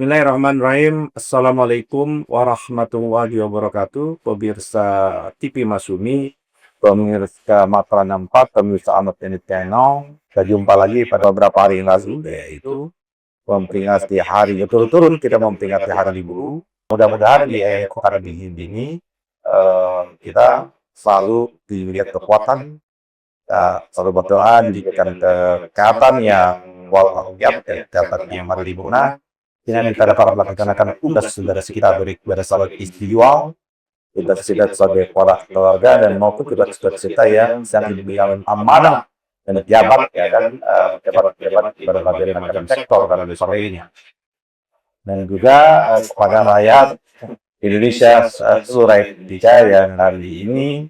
Bismillahirrahmanirrahim. Assalamualaikum warahmatullahi wabarakatuh. Pemirsa TV Masumi, pemirsa Matra 64, pemirsa Amat ini Channel. Kita jumpa lagi pada beberapa hari yang lalu, yaitu memperingati hari turun-turun kita memperingati hari buruh. Mudah-mudahan di hari ini kita selalu dilihat kekuatan, selalu berdoa diberikan kesehatan yang walafiat dapat yang hari buruh. Ini kita dapat melaksanakan tugas saudara kita baik pada salat individual, kita sebagai para keluarga dan maupun tugas-tugas kita yang sedang diberikan amanah dan jabat ya kan jabat di berbagai macam sektor dan sebagainya. Dan juga kepada rakyat Indonesia seluruh Indonesia yang hari ini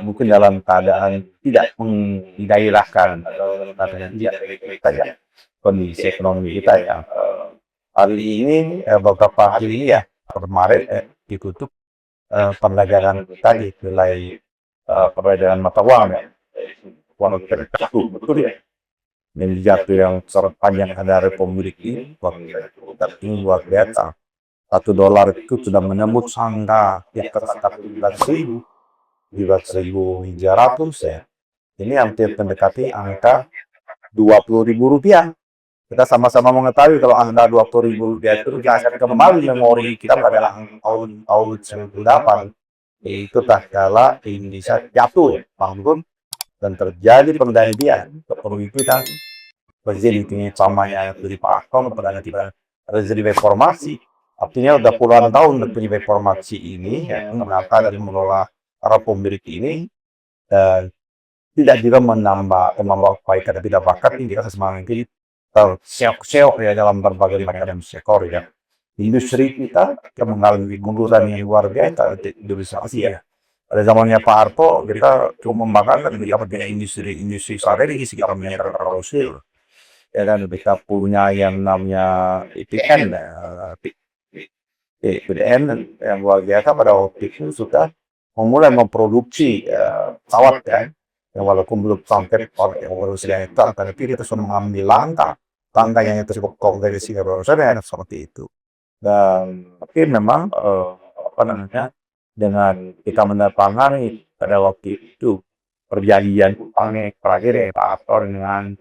mungkin dalam keadaan tidak menggairahkan atau dalam keadaan tidak baik-baik saja kondisi ekonomi kita ya. Hari ini beberapa hari ini ya kemarin ditutup perdagangan kita di wilayah perdagangan mata uang ya, uang terjatuh betul ya. Dan jatuh yang terpanjang ada Republik ini tertinggi luar biasa. $1 itu sudah menembus angka yang tercatat 11.300 ya. Ini hampir mendekati angka Rp20.000. Kita sama-sama mengetahui kalau angka Rp20.000 itu akan kembali memori kita pada tahun 98. Itu tatkala Indonesia jatuh ya, bangun dan terjadi penggantian kepemimpinan Presiden sama yang dari Pak Harto pada rezim reformasi. Artinya udah puluhan tahun dari reformasi ini yang mengapa dari mengelola Republik ini dan tidak juga menambah kebaikan dan tidak bakat ini kita semangat ini terseok-seok ya dalam berbagai macam sektor ya. Industri kita mengalami kemunduran yang luar biasa di industrialisasi ya. Pada zamannya Pak Harto kita cuma membanggakan punya industri strategis kita punya terusir. Ya kan kita punya yang namanya IPN, PDN yang luar biasa pada waktu itu sudah memulai memproduksi pesawat ya. Yang walaupun belum sampai yang baru sudah tapi kita sudah mengambil langkah yang itu cukup kompleks saya seperti itu. Dan tapi memang dengan kita mendatangani pada waktu itu perjanjian terakhir ya Pak Harto dengan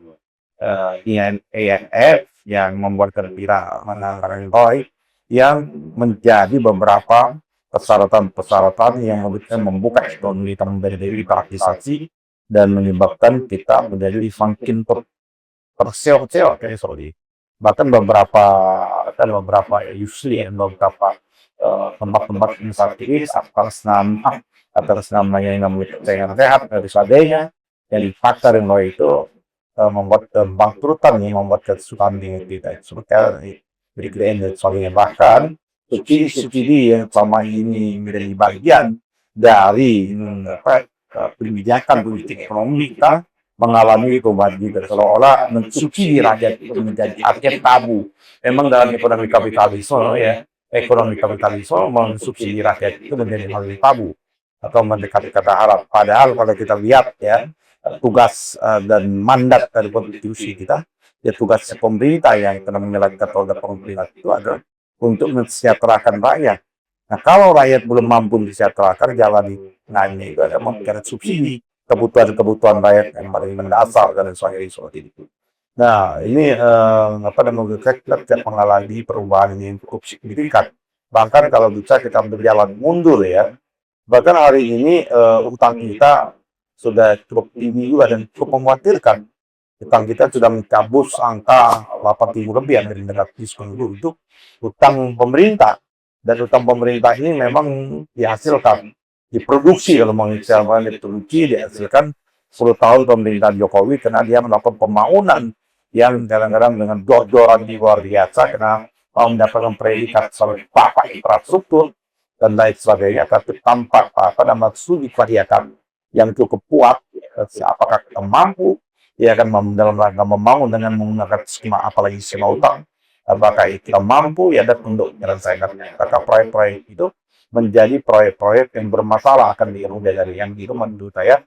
IMF yang membuat kita menangani Roy yang menjadi beberapa persyaratan yang membuka ekonomi kita menjadi privatisasi dan menyebabkan kita menjadi semakin terseok-seok kayak bahkan beberapa tempat-tempat strategis atas namanya yang namanya sehat dari sebagainya yang dipaksa dengan itu membuat bangkrutan yang membuat kesulitan kita seperti berikutnya dan sebagainya bahkan subsidi yang selama ini menjadi bagian dari kebijakan politik ekonomi kita mengalami perubahan juga seolah-olah mensubsidi rakyat itu menjadi aset tabu. Memang dalam ekonomi kapitalisme ya, ekonomi kapitalisme mensubsidi rakyat itu menjadi hal yang tabu atau mendekati kata haram. Padahal kalau kita lihat ya tugas dan mandat dari konstitusi kita, ya tugas pemerintah yang telah menjalankan roda pemerintah itu adalah untuk mensejahterakan rakyat. Nah kalau rakyat belum mampu disejahterakan jalan ini ada memberikan subsidi kebutuhan rakyat yang paling mendasar dan sebagainya seperti itu. Nah ini kita mengalami perubahan yang cukup signifikan. Bahkan kalau bisa kita berjalan mundur ya. Bahkan hari ini utang kita sudah cukup tinggi juga dan cukup mengkhawatirkan. Utang kita sudah mencabut angka 8.000 lebih dari negara diskon itu utang pemerintah. Dan utang pemerintah ini memang dihasilkan diproduksi kalau mengistilahkan dihasilkan 10 tahun pemerintah Jokowi karena dia melakukan pembangunan yang kadang-kadang dengan dor-doran di luar biasa karena mau mendapatkan predikat sebagai bapak infrastruktur dan lain sebagainya tapi tanpa studi kelihatan yang cukup kuat apakah kita mampu ya kan dalam rangka membangun dengan menggunakan skema apalagi skema utang apakah kita mampu ya dan untuk menyelesaikan proyek-proyek itu menjadi proyek-proyek yang bermasalah akan diurus dari yang itu menurut saya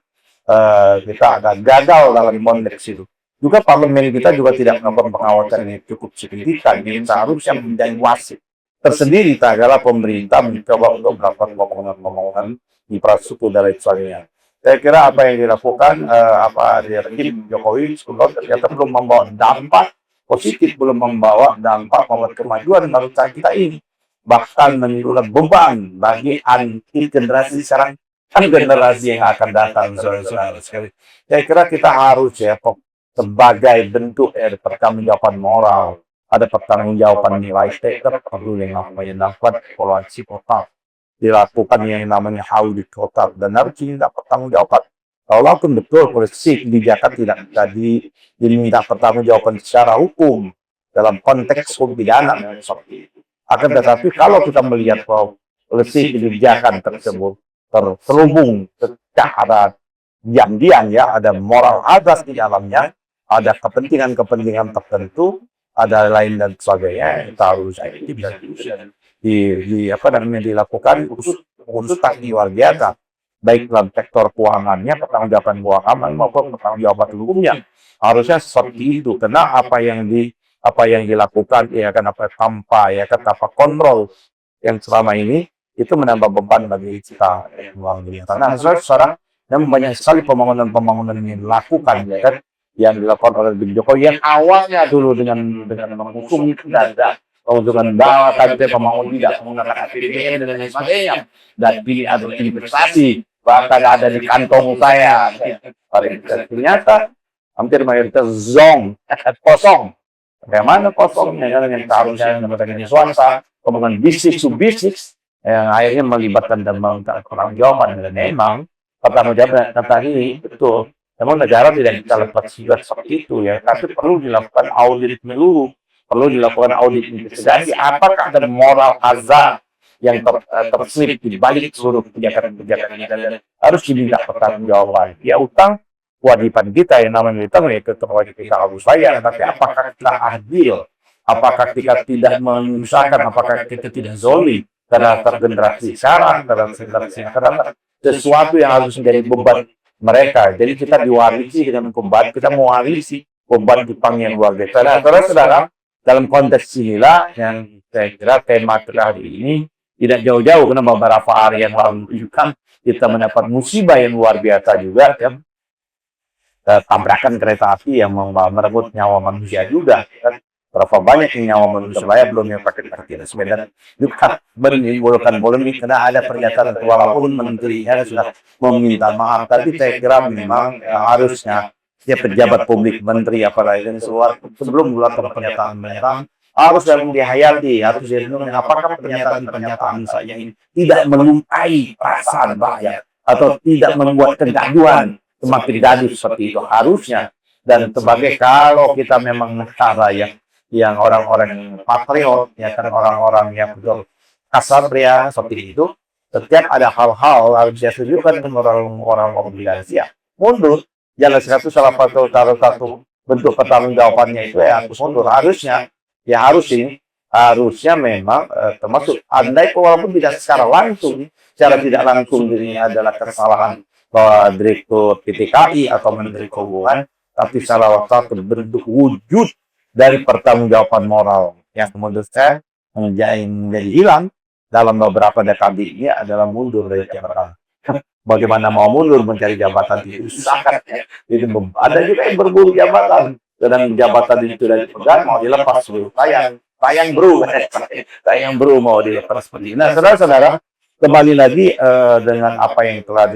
kita agak gagal dalam konteks itu. Juga parlemen kita juga tidak melakukan pengawasan yang cukup signifikan, yang seharusnya menjadi wasit tersendiri adalah pemerintah mencoba untuk melakukan pembangunan infrastruktur dan lain sebagainya. Saya kira apa yang dilakukan apa di rejim Jokowi sebelum ternyata belum membawa dampak positif, belum membawa dampak membuat kemajuan bangsa kita ini, bahkan menimbulkan beban bagi anti generasi sekarang, kan generasi yang akan datang. Sekali. Saya kira kita harus ya sebagai bentuk pertanggungjawaban moral, ada pertanggungjawaban nilai tetap perlu yang namanya dapat evaluasi total, dilakukan yang namanya audit total, dan harus diminta pertanggungjawaban. Walaupun betul polisi kebijakan tidak bisa diminta pertanggungjawaban secara hukum dalam konteks hukum pidana seperti itu. Akan tetapi kalau kita melihat bahwa polisi kebijakan tersebut terselubung secara diam-diam ya, ada moral azas di dalamnya, ada kepentingan-kepentingan tertentu, ada lain dan sebagainya, kita harus ini bisa apa namanya dilakukan khusus tadi luar biasa, baik dalam sektor keuangannya, pertanggungjawaban keuangan maupun pertanggungjawaban hukumnya. Harusnya seperti itu, karena apa yang dilakukan ya kan apa tanpa ya kan tanpa kontrol yang selama ini itu menambah beban bagi kita luar biasa. Nah, sekarang dan banyak sekali pembangunan-pembangunan yang dilakukan ya kan, yang dilakukan oleh Jokowi yang awalnya dulu dengan mengusung dada dengan bahwa KTP pembangunan tidak menggunakan APBN dan lain sebagainya, dan pilih ada investasi bahkan ada di kantong saya. Ternyata hampir mayoritas kosong. Bagaimana kosongnya yang seharusnya mendapatkan swasta, pembangunan bisnis to bisnis yang akhirnya melibatkan dan meminta pertanggungjawaban. Dan memang pertanggungjawaban tadi betul, memang negara tidak bisa lepas juga seperti itu ya, tapi perlu dilakukan audit menyeluruh, perlu dilakukan audit investigasi apakah ada moral azab yang terselip di balik seluruh kebijakan-kebijakan ini, dan harus diminta pertanggungjawaban. Ya, utang kewajiban kita yang namanya utang ya tetap wajib kita harus bayar, tapi apakah kita adil, apakah kita tidak menyusahkan, apakah kita tidak zolim terhadap generasi sekarang, terhadap sesuatu yang harus menjadi beban mereka. Jadi kita diwarisi dengan beban, kita mewarisi beban utang yang luar biasa. Nah, saudara-saudara, dalam konteks inilah yang saya kira tema hari ini tidak jauh-jauh, karena beberapa hari yang lalu juga kita mendapat musibah yang luar biasa juga kan, tabrakan kereta api yang merenggut nyawa manusia juga kan. Berapa banyak yang nyawa manusia saya belum yang pakai kaki sepeda juga menimbulkan polemik karena ada pernyataan walaupun menterinya sudah meminta maaf, tapi saya kira memang harusnya ya pejabat publik, menteri apalagi dan sebelum mengeluarkan pernyataan harus memang dihayati, harus direnung apakah pernyataan saya ini tidak melukai perasaan rakyat atau tidak membuat kegaduhan semakin gaduh seperti itu harusnya. Dan sebagai kalau kita memang negara yang orang-orang patriot ya kan, orang-orang yang betul kasatria seperti itu, setiap ada hal-hal harus ditunjukkan orang-orang obligasi ya mundur. Jalan salah satu bentuk pertanggungjawabannya itu ya harus mundur, harusnya ya harusnya memang termasuk andai walaupun tidak secara langsung, secara tidak langsung ini adalah kesalahan bahwa direktur PT KAI atau menteri keuangan, tapi salah satu bentuk wujud dari pertanggungjawaban moral yang menurut saya menjadi hilang dalam beberapa dekade ini adalah mundur dari jabatan. Bagaimana mau mundur mencari jabatan itu susah kan? Itu ada juga yang berburu jabatan, dan jabatan itu sudah dipegang mau dilepas dulu. Tayang bro mau dilepas seperti ini. Nah, saudara-saudara, kembali lagi dengan apa yang telah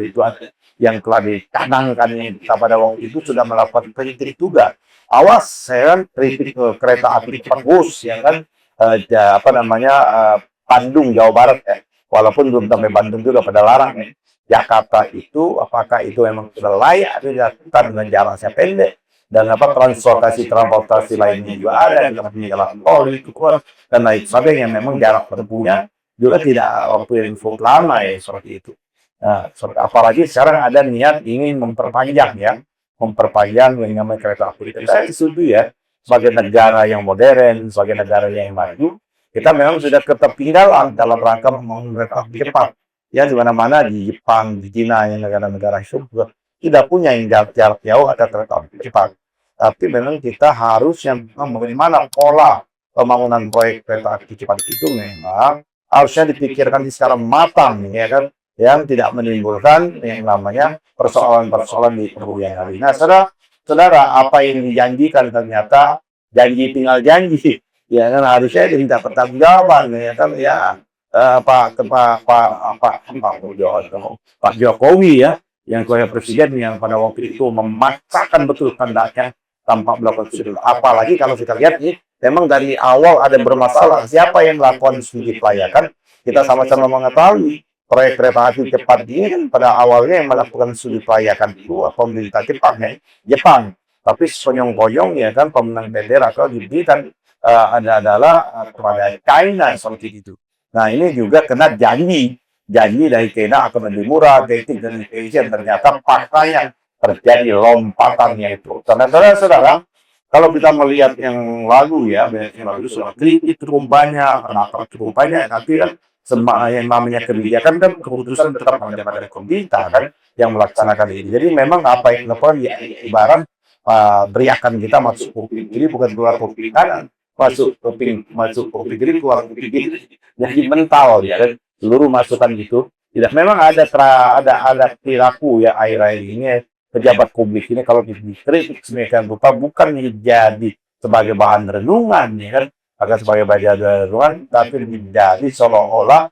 dicanangkan pada waktu itu sudah melakukan kritik juga. Awas, saya kan kritik kereta api cepat bus, ya kan, Bandung, Jawa Barat, walaupun belum sampai Bandung juga pada larang. Jakarta itu, apakah itu memang sudah layak dilakukan dengan jaraknya pendek, dan transportasi lainnya juga ada, jalan tol itu dan lain sebagainya, memang jarak tempuhnya juga tidak waktu yang cukup lama ya seperti itu. Nah, apalagi sekarang ada niat ingin memperpanjang yang namanya kereta api. Saya setuju ya, sebagai negara yang modern, sebagai negara yang maju, kita memang sudah ketertinggalan dalam rangka membangun kereta api cepat. Ya, di mana-mana di Jepang, di Cina, yang negara-negara itu tidak punya yang jarak jauh atau kereta api cepat. tapi memang kita harus yang bagaimana pola pembangunan proyek kereta api cepat itu memang harusnya dipikirkan secara matang, ya kan, yang tidak menimbulkan yang namanya persoalan-persoalan di kemudian hari. Nah, saudara, apa yang dijanjikan ternyata janji tinggal janji, ya kan, harusnya diminta pertanggungjawaban, ya kan, ya Pak Jokowi ya, yang sebagai presiden yang pada waktu itu memaksakan betul kehendaknya tanpa melakukan studi. Apalagi kalau kita lihat nih, memang dari awal ada bermasalah. Siapa yang melakukan studi kelayakan? Kita sama-sama mengetahui proyek kereta api cepat ini kan pada awalnya yang melakukan studi kelayakan itu pemerintah Jepang, ya. Jepang. Tapi sekonyong-konyong ya kan pemenang bendera atau diberikan adalah kepada China seperti itu. Nah, ini juga kena janji dari China akan lebih murah, dating dari Asian, ternyata faktanya terjadi lompatan itu. Saudara-saudara, kalau kita melihat yang lalu ya, yang lalu sudah kritik cukup banyak, kenapa cukup banyak, nanti kan yang namanya kebijakan kan keputusan tetap ada pada pemerintah kan yang melaksanakan ini. Jadi memang apa yang dilakukan ya ibarat beriakan kita masuk kuping kiri bukan keluar kuping kanan, masuk kuping kiri keluar kuping kiri. Jadi mental ya kan seluruh masukan gitu. Tidak memang ada perilaku ya akhir-akhir ini pejabat publik ini kalau dikritik sedemikian rupa bukan menjadi sebagai bahan renungan ya kan, agar sebagai bahan renungan, tapi menjadi seolah-olah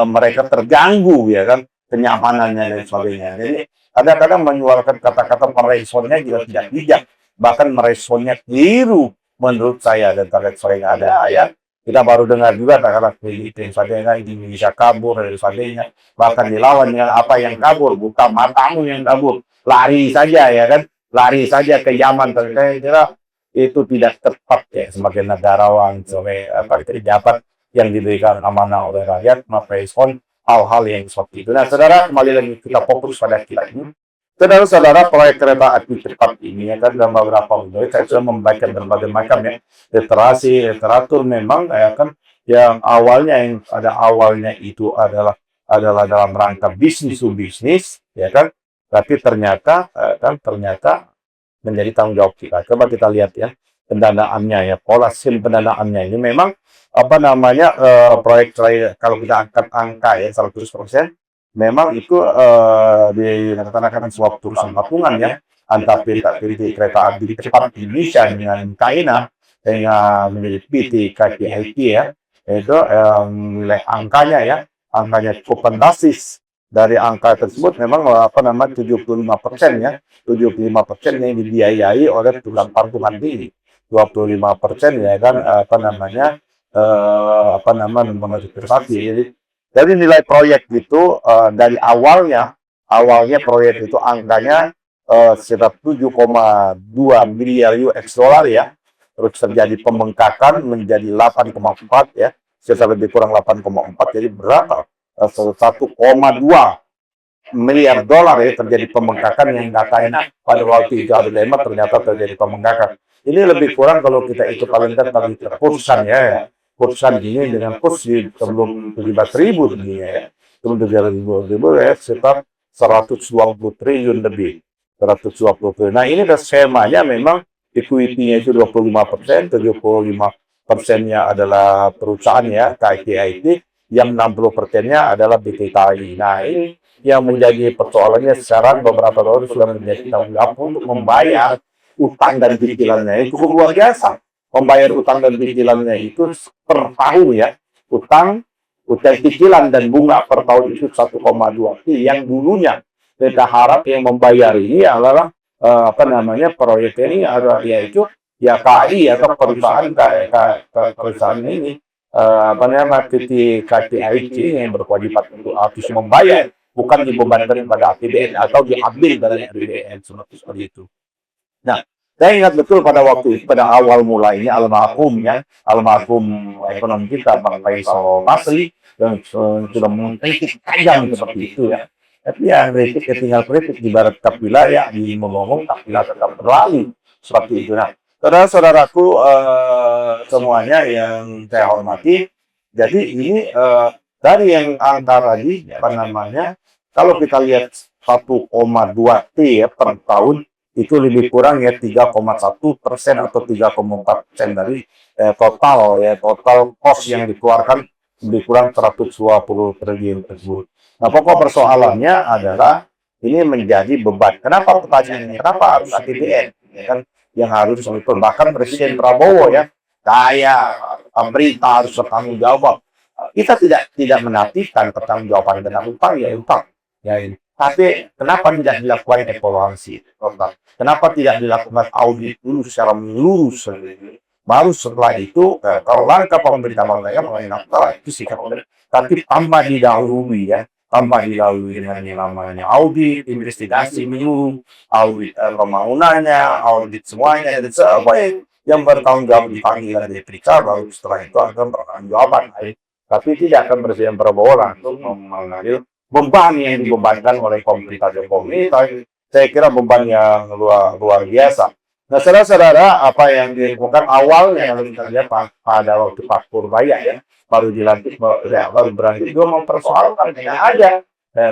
mereka terganggu ya kan kenyamanannya dan sebagainya. Jadi kadang-kadang menyuarakan kata-kata meresponnya juga tidak bijak, bahkan meresponnya keliru menurut saya. Dan terkait sering ada ya kita baru dengar juga kata-kata itu yang sebagainya, Indonesia kabur dan sebagainya, bahkan dilawan dengan apa yang kabur, bukan matamu yang kabur, lari saja ya kan, lari saja ke Yaman. Saya kira itu tidak tepat ya sebagai negarawan, sebagai pejabat yang diberikan amanah oleh rakyat merespon hal-hal yang seperti itu. Nah, saudara, kembali lagi kita fokus pada kita ini. Saudara-saudara, proyek kereta api cepat ini ya kan dalam beberapa menit saya sudah membaca berbagai macam ya literasi, literatur memang ya kan yang awalnya itu adalah dalam rangka bisnis to bisnis ya kan, tapi ternyata menjadi tanggung jawab kita. Coba kita lihat ya pendanaannya ya, pola sim pendanaannya ini memang proyek kalau kita angkat angka ya 100%, memang itu dilaksanakan sebuah perusahaan patungan ya antara PT Kereta Api Cepat Indonesia dengan China dengan menjadi PT KCIT ya. Itu nilai angkanya cukup fantastis. Dari angka tersebut memang 75% ya, 75% yang dibiayai oleh perusahaan patungan ini, 25% ya kan investasi. Jadi nilai proyek itu dari awalnya proyek itu angkanya sekitar 7,2 miliar US dollar ya. Terus terjadi pembengkakan menjadi 8,4 ya, sekitar lebih kurang 8,4. Jadi berapa? 1,2 miliar dolar ya terjadi pembengkakan yang katanya pada waktu itu ada lema ternyata terjadi pembengkakan. Ini lebih kurang kalau kita ikut kalender tadi terputusan ya. Putusan ini dengan kurs di sebelum 17.000 dunia ya. Sebelum 17.000 ya sekitar 120 triliun lebih. 120 triliun. Nah, ini adalah skemanya memang equity-nya itu 25%, 75%-nya adalah perusahaan ya, KCIT, yang 60%-nya adalah BTKI. Nah, ini yang menjadi persoalannya sekarang beberapa tahun sudah menjadi tanggung jawab untuk membayar utang dan cicilannya. Itu cukup luar biasa. Membayar utang dan cicilannya itu per tahun ya. Utang cicilan dan bunga per tahun itu 1,2. Yang dulunya kita harap yang membayar ini adalah proyek ini adalah yaitu ya KAI atau perusahaan ini PT KCIT yang berkewajiban untuk harus membayar, bukan dibebankan pada APBN atau diambil dari APBN seperti itu. Nah, saya ingat betul pada waktu itu, pada awal mulainya almarhum ekonomi kita Bang Faisal Basri yang sudah mengkritik tajam seperti itu ya. Tapi ya kritik tinggal kritik di barat tetap wilayah, di ngomong tak tetap berlalu seperti itu. Nah, saudara-saudaraku semuanya yang saya hormati, jadi ini dari yang antara tadi kalau kita lihat 1,2 T ya per tahun itu lebih kurang ya 3,1% atau 3,4% dari total cost yang dikeluarkan lebih kurang 120 triliun tersebut. Nah, pokok persoalannya adalah ini menjadi beban. Kenapa pertanyaannya? Kenapa harus APBN? Ya kan, yang harus bahkan Presiden Prabowo ya, kayak pemerintah harus bertanggung jawab. Kita tidak menafikan pertanggungjawaban tentang utang ya utang. Ya ini. Tapi kenapa tidak dilakukan evaluasi? Kenapa tidak dilakukan audit dulu secara menyeluruh? Baru setelah itu, kalau langkah pemerintah mengenai itu sikap. Tapi tanpa didahului dengan yang namanya audit, investigasi menyeluruh, audit pembangunannya, audit semuanya, dan semuanya yang bertanggung jawab dipanggil dan diperiksa, baru setelah itu akan bertanggung jawaban. Tapi tidak akan Presiden Prabowo langsung mengambil beban yang dibebankan oleh pemerintah Jokowi. Saya kira beban yang luar biasa. Nah, saudara-saudara, apa yang dilakukan awalnya kalau kita lihat pada waktu Pak Purbaya ya, baru dilantik, baru berani juga mempersoalkan tidak ada.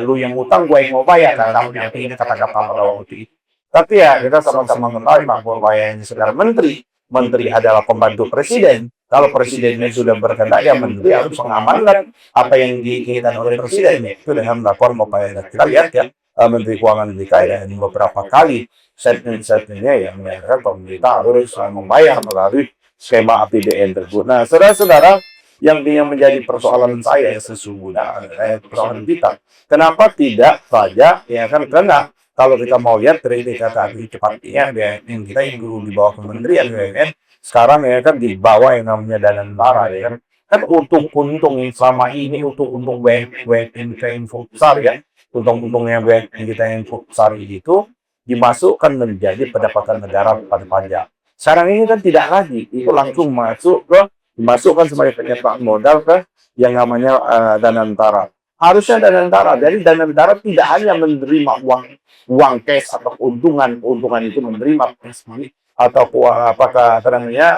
Lu yang utang, gue yang mau bayar. Nah, ini kata-kata pada waktu itu. Tapi ya, kita sama-sama mengetahui Pak Purbaya ini sekedar menteri. Menteri adalah pembantu presiden. Kalau presidennya sudah berkehendak, ya menteri harus mengamankan apa yang diinginkan oleh presiden. Itu dengan melakukan upaya. Kita lihat ya, Menteri Keuangan DKI ini beberapa kali statement-statementnya yang menyatakan pemerintah harus membayar melalui skema APBN tersebut. Nah, saudara-saudara, yang menjadi persoalan saya sesungguhnya, persoalan kita, kenapa tidak saja, ya kan, karena kalau kita mau lihat dari kata cepatnya BUMN kita yang dulu di bawah Kementerian BUMN, sekarang ya kan di bawah yang namanya Dana Negara ya kan. Kan untung yang selama ini untung BUMN kita yang besar ya, untung-untungnya BUMN kita yang besar itu dimasukkan menjadi pendapatan negara pada pajak. Sekarang ini kan tidak lagi, itu langsung dimasukkan sebagai penyertaan modal ke yang namanya Dana Negara. Harusnya Dana Negara, jadi Dana Negara tidak hanya menerima uang cash atau keuntungan itu menerima cash money atau apakah namanya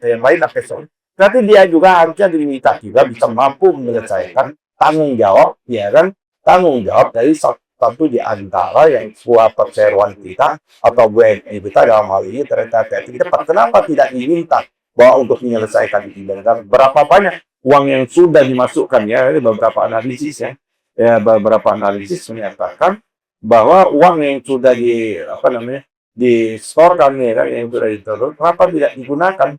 yang lain cash. Tapi dia juga harusnya diminta juga bisa mampu menyelesaikan tanggung jawab, ya kan, tanggung jawab dari satu di antara yang sebuah perseroan kita atau BUMN kita dalam hal ini ternyata kenapa tidak diminta bahwa untuk menyelesaikan ini dan berapa banyak uang yang sudah dimasukkan ya, beberapa analisis beberapa analisis menyatakan bahwa uang yang sudah disetorkan ya, yang sudah diterus, kenapa tidak digunakan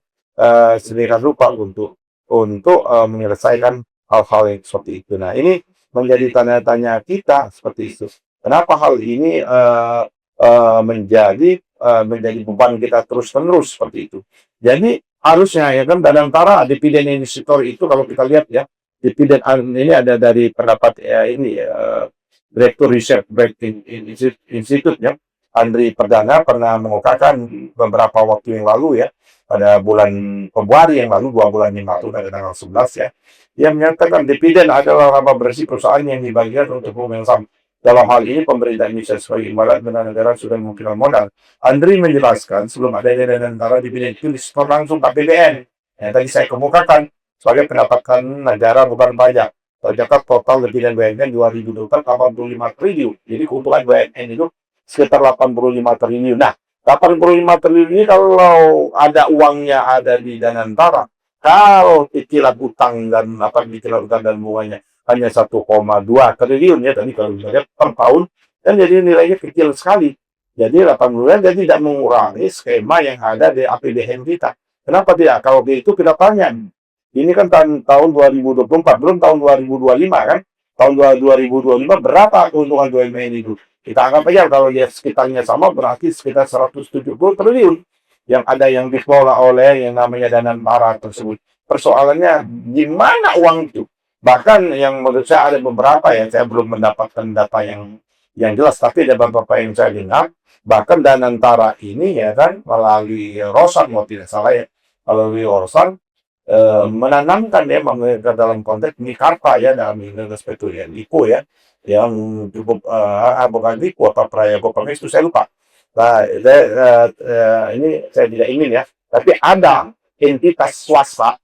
sedemikian rupa untuk menyelesaikan hal-hal yang seperti itu. Nah, ini menjadi tanda-tanya kita seperti itu. Kenapa hal ini menjadi beban kita terus-menerus seperti itu. Jadi harusnya ya kan Dana Negara dividen investitor itu kalau kita lihat ya, dividen ini ada dari pendapat Direktur Research Banking Institute ya, Andri Perdana pernah mengungkapkan beberapa waktu yang lalu ya, pada bulan Februari yang lalu, 2 bulan yang lalu, pada tanggal 11 ya, dia menyatakan dividen adalah laba bersih perusahaan yang dibagikan untuk umum yang sama. Dalam hal ini, pemerintah Indonesia sebagai imbalan Dana Negara sudah memiliki modal. Andri menjelaskan, sebelum adanya Dana Negara, dividen itu disetor langsung APBN. Yang tadi saya kemukakan sebagai pendapatan negara bukan pajak. Tercatat total dividen BUMN 2024 85 triliun. Jadi keuntungan BUMN itu sekitar 85 triliun. Nah, 85 triliun ini kalau ada uangnya ada di Dana Negara, kalau cicilan utang dan cicilan utang dan bunganya hanya 1,2 triliun ya tadi kalau kita lihat per tahun, dan jadi nilainya kecil sekali. Jadi 80 dan tidak mengurangi skema yang ada di APBN kita. Kenapa tidak? Kalau begitu kita tanya, ini kan tahun 2024, belum tahun 2025 kan? Tahun 2025 berapa keuntungan BUMN itu? Kita anggap aja kalau dia sekitarnya sama berarti sekitar 170 triliun yang ada yang dikelola oleh yang namanya Dana Negara tersebut. Persoalannya di mana uang itu? Bahkan yang menurut saya ada beberapa yang saya belum mendapatkan data yang jelas, tapi ada beberapa yang saya dengar, bahkan Dana Negara ini ya kan melalui Rosan, mau tidak salah ya, melalui Rosan menanamkan ya dalam konteks Mikarta ya dalam Indonesia itu ya, Liko ya, yang cukup bukan Liko apa Prayogo itu saya lupa. Nah, ini saya tidak ingin ya, tapi ada entitas swasta.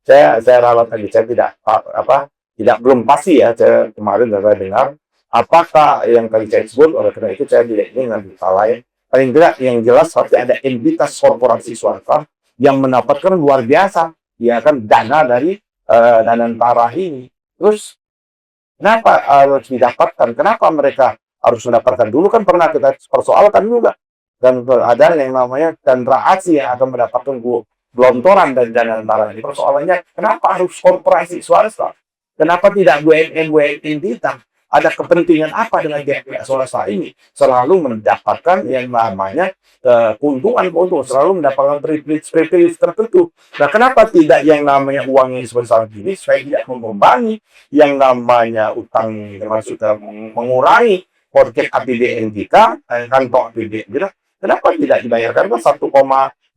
Saya ralat lagi, saya tidak belum pasti ya. Saya kemarin saya dengar apakah yang tadi saya sebut, oleh karena itu saya tidak ingin nanti salah ya. paling tidak yang jelas harus ada entitas korporasi swasta yang mendapatkan luar biasa, ya kan, dana dari dana antara ini. Terus kenapa harus didapatkan? Kenapa mereka harus mendapatkan? Dulu kan pernah kita persoalkan juga, dan ada yang namanya Chandra Asih yang akan mendapatkan gelontoran dari dana antara ini. Persoalannya, kenapa harus korporasi swasta? Kenapa tidak BUMN kita? Ada kepentingan apa dengan pihak swasta ini? Selalu mendapatkan yang namanya keuntungan, selalu mendapatkan privilege tertentu. Nah, kenapa tidak yang namanya uang ini sebesar ini supaya tidak membebani yang namanya utang, maksudnya mengurangi proyek APBN kita, kantong APBN kita? Kenapa tidak dibayarkan kan 1,2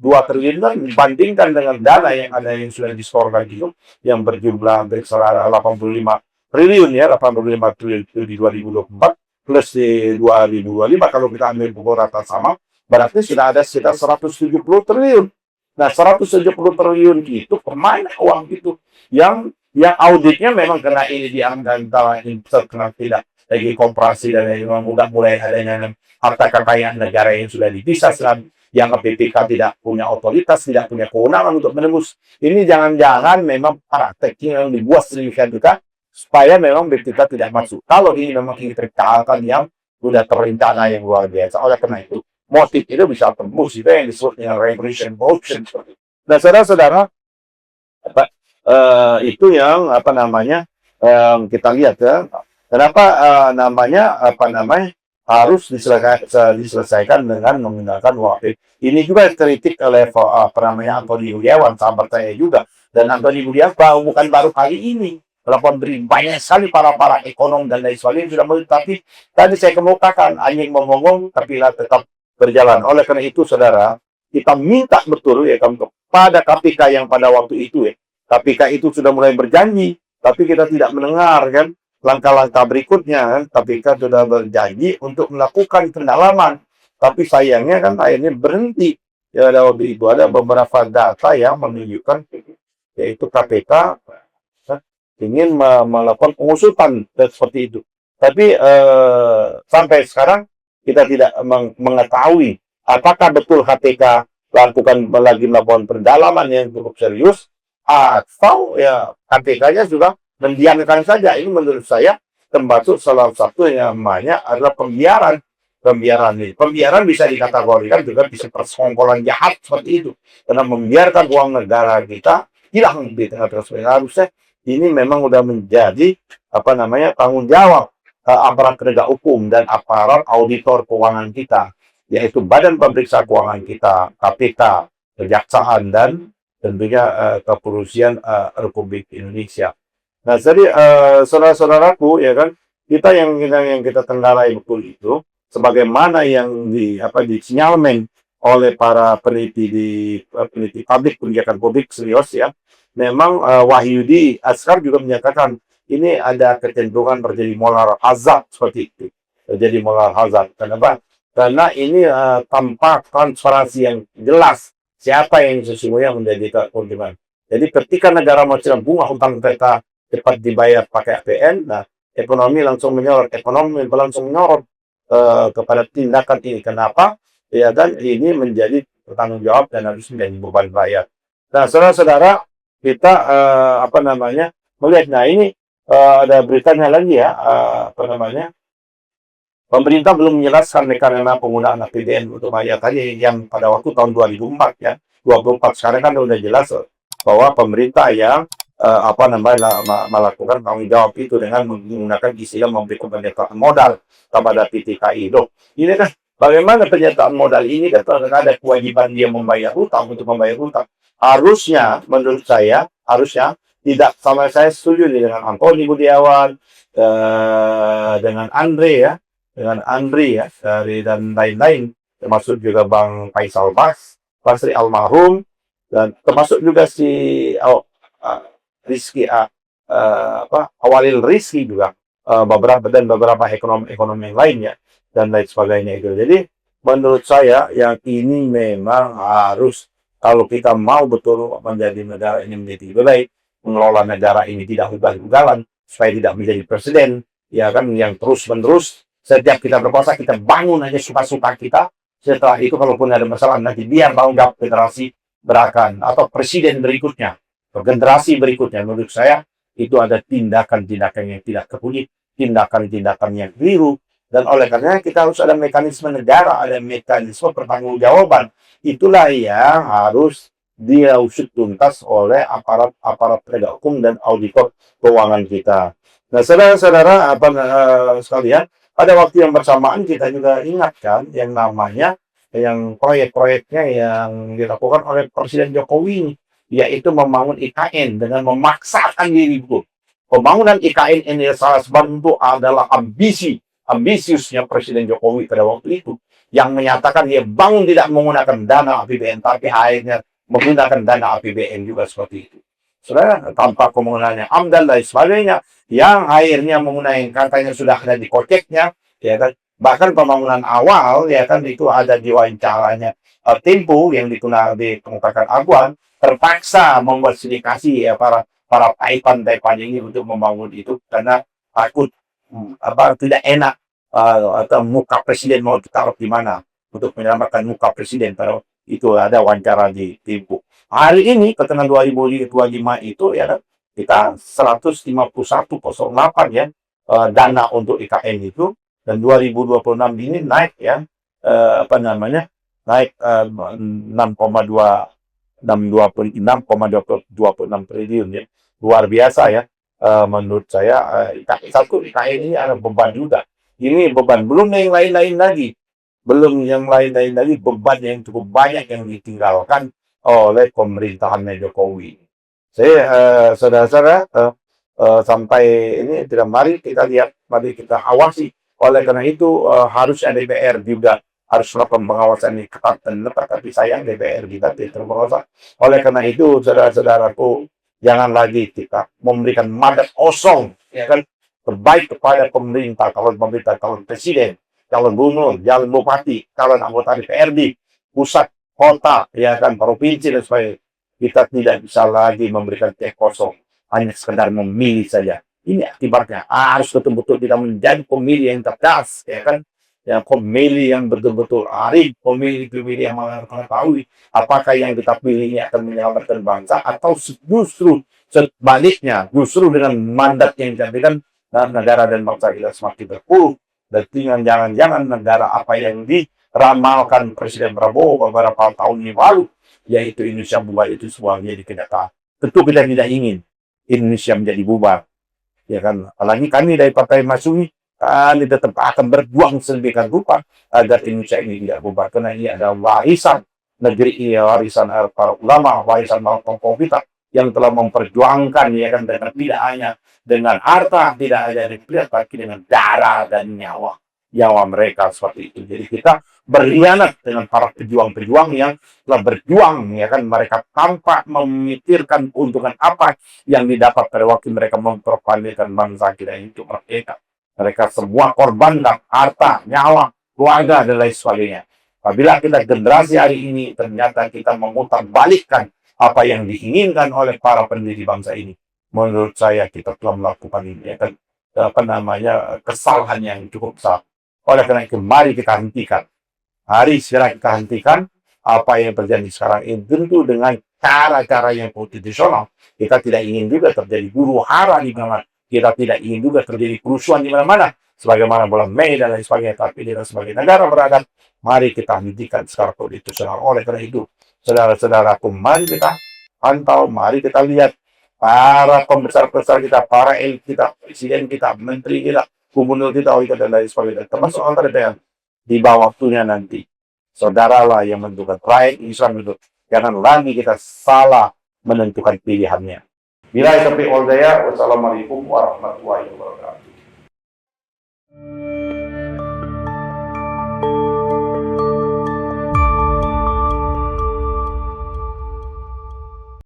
triliun kan dibandingkan dengan dana yang ada yang sudah disetorkan itu yang berjumlah hampir 85 triliun, ya, 85 triliun itu di 2024 plus di 2025, kalau kita ambil pukul rata sama berarti sudah ada sekitar 170 triliun. Nah, 170 triliun itu kemana uang itu? Yang auditnya memang kena ini diambil kena tidak lagi komparasi dan memang udah mulai adanya harta kekayaan negara yang sudah dipisah, yang BPK tidak punya otoritas, tidak punya kewenangan untuk menembus. Ini jangan-jangan memang prakteknya yang dibuat sedemikian juga supaya memang BPK tidak masuk. Kalau ini memang kejahatan yang sudah terencana yang luar biasa. Oleh karena itu, motif itu bisa tembus, itu yang disebut dengan reparation motion. Nah, saudara-saudara, itu yang apa namanya kita lihat, ya. Kenapa harus diselesaikan dengan menggunakan waktu. Ini juga kritik oleh Antoni Budiawan, sahabat saya juga. Dan Antoni Budiawan bukan baru kali ini. Telah beri banyak sekali para ekonom dan lain sebagainya sudah melihat, tapi tadi saya kemukakan anjing memonggong tapi tetap berjalan. Oleh karena itu, saudara, kita minta betul ya kepada KPK yang pada waktu itu, ya, KPK itu sudah mulai berjanji, tapi kita tidak mendengar, kan, langkah-langkah berikutnya, kan. KPK sudah berjanji untuk melakukan pendalaman, tapi sayangnya kan akhirnya berhenti. Ya, waktu itu ada beberapa data yang menunjukkan yaitu KPK ingin melakukan pengusutan seperti itu. Tapi sampai sekarang kita tidak mengetahui apakah betul KPK lagi melakukan pendalaman yang cukup serius, atau ya KPK-nya juga mendiamkan saja. Ini menurut saya termasuk salah satu yang namanya adalah pembiaran. Pembiaran bisa dikategorikan juga bisa persekongkolan jahat seperti itu, karena membiarkan uang negara kita hilang di tengah tersebut. Harusnya ini memang sudah menjadi tanggung jawab aparat penegak hukum dan aparat auditor keuangan kita, yaitu Badan Pemeriksa Keuangan kita, KPK, Kejaksaan, dan tentunya Kepolisian Republik Indonesia. Nah, jadi saudara-saudaraku, ya kan, kita yang kita tenggarai betul itu, sebagaimana yang disinyalmen oleh para peneliti kebijakan publik serius, ya. Memang Wahyudi Askar juga menyatakan ini ada kecenderungan terjadi moral hazard seperti itu. Terjadi moral hazard. Kenapa? Karena ini tanpa transparansi yang jelas siapa yang sesungguhnya menjadi keuntungan. Jadi ketika negara mengajukan bunga hutang kereta cepat dibayar pakai APN, nah ekonomi langsung menyorot, kepada tindakan ini. Kenapa? Ya, dan ini menjadi bertanggung jawab dan harus menjadi beban rakyat. Nah, saudara-saudara, kita melihat, nah ini ada beritanya lagi, ya, pemerintah belum menjelaskan karena penggunaan APBN untuk bayar tadi yang pada waktu tahun 2004, ya, 24. Sekarang kan sudah jelas bahwa pemerintah yang melakukan tanggung jawab itu dengan menggunakan istilah memberikan penyertaan modal kepada PTKI. Loh, ini kan bagaimana penyertaan modal ini kan ada kewajiban dia membayar hutang untuk membayar hutang. Harusnya, menurut saya, tidak, sama saya setuju dengan Antoni Budiawan, dengan Andre, ya, dari dan lain-lain, termasuk juga Bang Faisal Basri almarhum, dan termasuk juga si Rizky Awalil Rizky juga, beberapa ekonomi yang lainnya dan lain sebagainya itu. Jadi menurut saya yang ini memang harus, kalau kita mau betul menjadi negara ini menjadi lebih baik, mengelola negara ini tidak ugal-ugalan, supaya tidak menjadi presiden, ya kan, yang terus-menerus setiap kita berkuasa kita bangun aja suka-suka kita, Setelah itu kalaupun ada masalah nanti biar tanggung jawab generasi berakan atau presiden berikutnya atau generasi berikutnya. Menurut saya itu ada tindakan-tindakan yang tidak teruji, tindakan-tindakan yang keliru, dan oleh karena kita harus ada mekanisme negara, ada mekanisme pertanggungjawaban. Itulah yang harus diusut tuntas oleh aparat-aparat penegak hukum dan auditor keuangan kita. Nah, saudara-saudara sekalian, pada waktu yang bersamaan kita juga ingatkan yang namanya yang proyek-proyeknya yang dilakukan oleh Presiden Jokowi, yaitu membangun IKN dengan memaksakan diri itu. Pembangunan IKN ini salah satu bentuk adalah ambisiusnya Presiden Jokowi pada waktu itu, yang menyatakan dia bangun tidak menggunakan dana APBN, tapi akhirnya menggunakan dana APBN juga seperti itu. Saudara, tanpa penggunaannya AMDAL dan sebagainya, yang akhirnya menggunakan katanya sudah ada di koceknya, ya kan? Bahkan pembangunan awal, ya kan, itu ada di wawancaranya Tempo yang dikemukakan Aguan, terpaksa membuat sindikasi ya para taipan ini untuk membangun itu karena takut tidak enak atau muka presiden mau ditaruh di mana untuk menyelamatkan muka presiden. Kalau itu ada wawancara di Tempo. Hari ini ketentuan 2025 itu ya kita 151,08 ya dana untuk IKN itu, dan 2026 ini naik ya naik 6,26 triliun ya, luar biasa ya. Menurut saya IKN ini ada beban juga. Ini beban, belum yang lain-lain lagi, beban yang cukup banyak yang ditinggalkan oleh pemerintahan Jokowi. Saya saudara-saudara sampai ini tidak, mari kita awasi. Oleh karena itu harus ada DPR juga harus melakukan pengawasan ini ketat dan letak, tapi sayang DPR kita tidak terpengawasan. Oleh karena itu saudara-saudaraku, jangan lagi kita memberikan mandat kosong ya kan, terbaik kepada pemerintah, calon presiden, calon gubernur, calon bupati, calon anggota DPRD, pusat, kota, ya kan, provinsi dan sebagainya. Kita tidak bisa lagi memberikan cek kosong, hanya sekedar memilih saja. Ini akibatnya harus betul-betul kita menjadi pemilih yang cerdas, ya kan, yang pemilih yang betul-betul arif, pemilih yang mengetahui apakah yang kita pilih ini akan menyelamatkan bangsa atau justru sebaliknya, justru dengan mandat yang diberikan negara dan bangsa kita semakin terpuruk, dan jangan-jangan negara apa yang diramalkan Presiden Prabowo beberapa tahun yang lalu, yaitu Indonesia bubar, itu semua menjadi kenyataan. Tentu kita tidak ingin Indonesia menjadi bubar, ya kan. Apalagi kami dari Partai Masyumi, kami tetap akan berjuang sedemikian rupa agar Indonesia ini tidak bubar, karena ini adalah warisan negeri ini, warisan para ulama, warisan para tokoh kita yang telah memperjuangkan, ya kan, dengan tidak hanya dengan harta, tidak hanya dengan tapi dengan darah dan nyawa mereka seperti itu. Jadi kita berkhianat dengan para pejuang-pejuang yang telah berjuang, ya kan, mereka tanpa memikirkan keuntungan apa yang didapat pada waktu mereka memperpanjangkan bangsa kita itu merdeka. Mereka semua korbankan harta, nyawa, keluarga, dan lain sebagainya. Apabila kita generasi hari ini ternyata kita memutar balikkan apa yang diinginkan oleh para pendiri bangsa ini, menurut saya kita telah melakukan ini, ya kan, kesalahan yang cukup besar. Oleh karena itu, mari kita hentikan. Hari segera kita hentikan apa yang terjadi sekarang ini, tentu dengan cara-cara yang konstitusional. Kita tidak ingin juga terjadi huru hara di mana, kita tidak ingin juga terjadi kerusuhan di mana-mana, sebagaimana bulan Mei dan lain sebagainya. Tapi kita sebagai negara beradab, mari kita hentikan secara konstitusional. Oleh karena itu, saudara-saudaraku, mari kita pantau, mari kita lihat para pembesar-pembesar kita, para elit kita, presiden kita, menteri kita, gubernur kita, dan lain sebagainya, termasuk anggota DPR. Di bawah waktunya nanti, saudaralah yang menentukan, rakyat Islam itu. Jangan lagi kita salah menentukan pilihannya. Bila taufiq wal hidayah, wassalamualaikum warahmatullahi wabarakatuh.